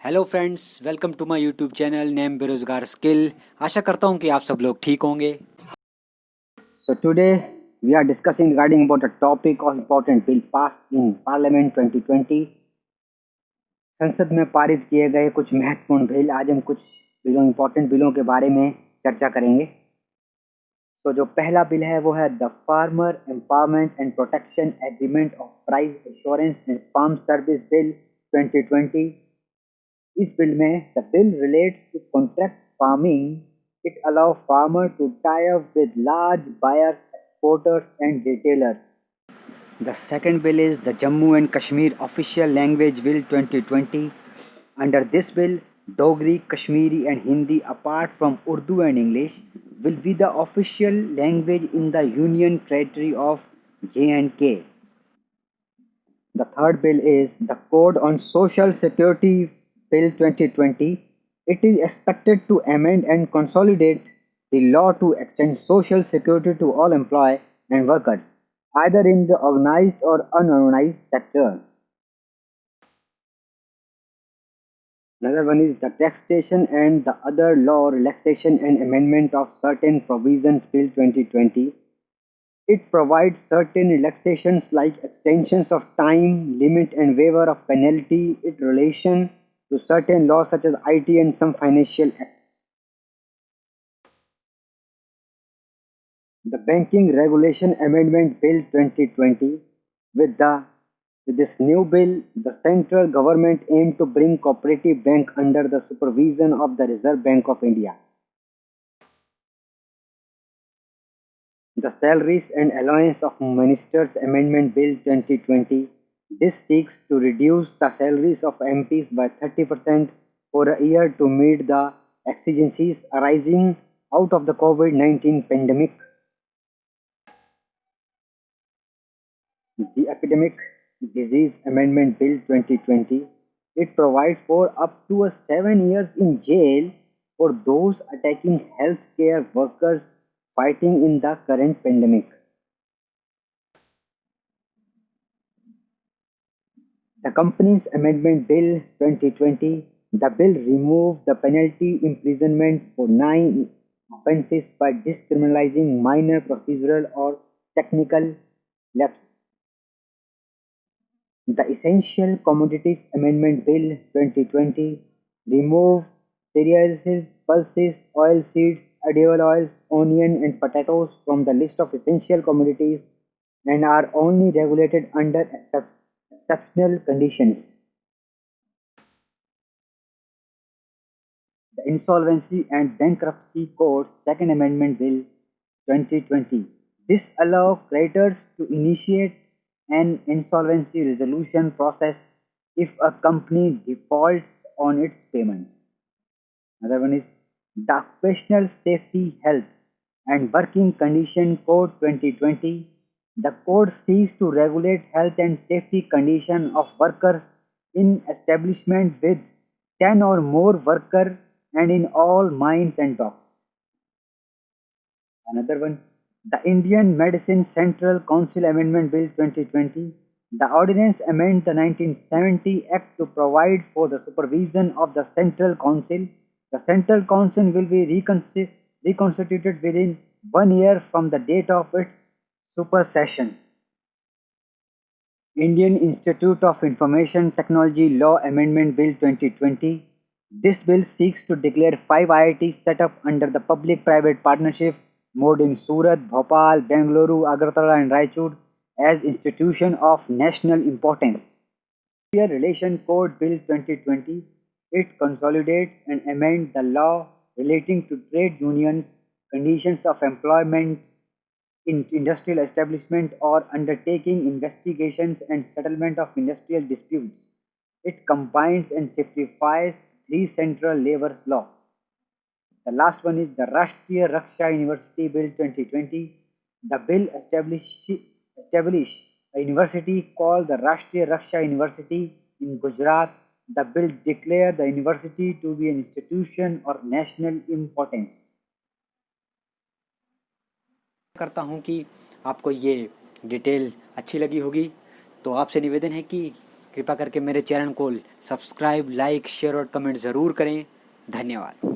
Hello friends, welcome to my YouTube channel name Berozgar skill. आशा करता हूँ कि आप सब लोग ठीक होंगे। So today we are discussing regarding about a topic of important bill passed in Parliament 2020. संसद में पारित किए गए कुछ महत्वपूर्ण बिल। आज हम कुछ इंपॉर्टेंट बिलों के बारे में चर्चा करेंगे। तो जो पहला बिल है वो है the farmer empowerment and protection agreement of price assurance and farm service bill 2020। इस बिल में the bill relates to contract farming. It allow farmer to tie up with large buyers, exporters and retailers. The second bill is the Jammu and Kashmir Official Language Bill 2020. Under this bill, Dogri, Kashmiri and Hindi apart from Urdu and English will be the official language in the Union Territory of J&K. The third bill is the Code on Social Security Bill 2020. It is expected to amend and consolidate the law to extend social security to all employees and workers, either in the organized or unorganized sector. Another one is the Taxation and the Other Law Relaxation and Amendment of Certain Provisions Bill 2020. It provides certain relaxations like extensions of time limit and waiver of penalty in relation to certain laws such as IT and some financial acts. The Banking Regulation Amendment Bill 2020. With this new bill, the central government aimed to bring cooperative bank under the supervision of the Reserve Bank of India. The Salaries and Allowance of Ministers Amendment Bill 2020. This seeks to reduce the salaries of MPs by 30% for a year to meet the exigencies arising out of the COVID-19 pandemic. The Epidemic Disease Amendment Bill 2020. It provides for up to 7 years in jail for those attacking healthcare workers fighting in the current pandemic. The Companies Amendment Bill 2020. The bill removed the penalty imprisonment for 9 offences by discriminating minor procedural or technical lapses. The Essential Commodities Amendment Bill 2020 removed cereals, pulses, oilseeds, edible oils, onion and potatoes from the list of essential commodities and are only regulated under exceptional conditions. The Insolvency and Bankruptcy Code Second Amendment Bill 2020. This allows creditors to initiate an insolvency resolution process if a company defaults on its payments. Another one is the Occupational Safety, Health and Working Condition Code 2020. The code seeks to regulate health and safety condition of workers in establishment with 10 or more workers and in all mines and docks. Another one, the Indian Medicine Central Council Amendment Bill 2020. The ordinance amends the 1970 Act to provide for the supervision of the Central Council. The Central Council will be reconstituted within 1 year from the date of its supersession. Indian Institute of Information Technology Law Amendment Bill 2020. This bill seeks to declare 5 IITs set up under the public-private partnership mode in Surat, Bhopal, Bengaluru, Agartala and Raichur as institutions of national importance. India Relation Code Bill 2020. It consolidates and amends the law relating to trade unions, conditions of employment in industrial establishment or undertaking investigations and settlement of industrial disputes. It combines and simplifies three central labor laws. The last one is the Rashtriya Raksha University Bill 2020. The bill established a university called the Rashtriya Raksha University in Gujarat. The bill declared the university to be an institution of national importance. करता हूँ कि आपको ये detail अच्छी लगी होगी। तो आपसे निवेदन है कि कृपया करके मेरे चैनल को सब्सक्राइब, लाइक, शेयर और कमेंट ज़रूर करें। धन्यवाद।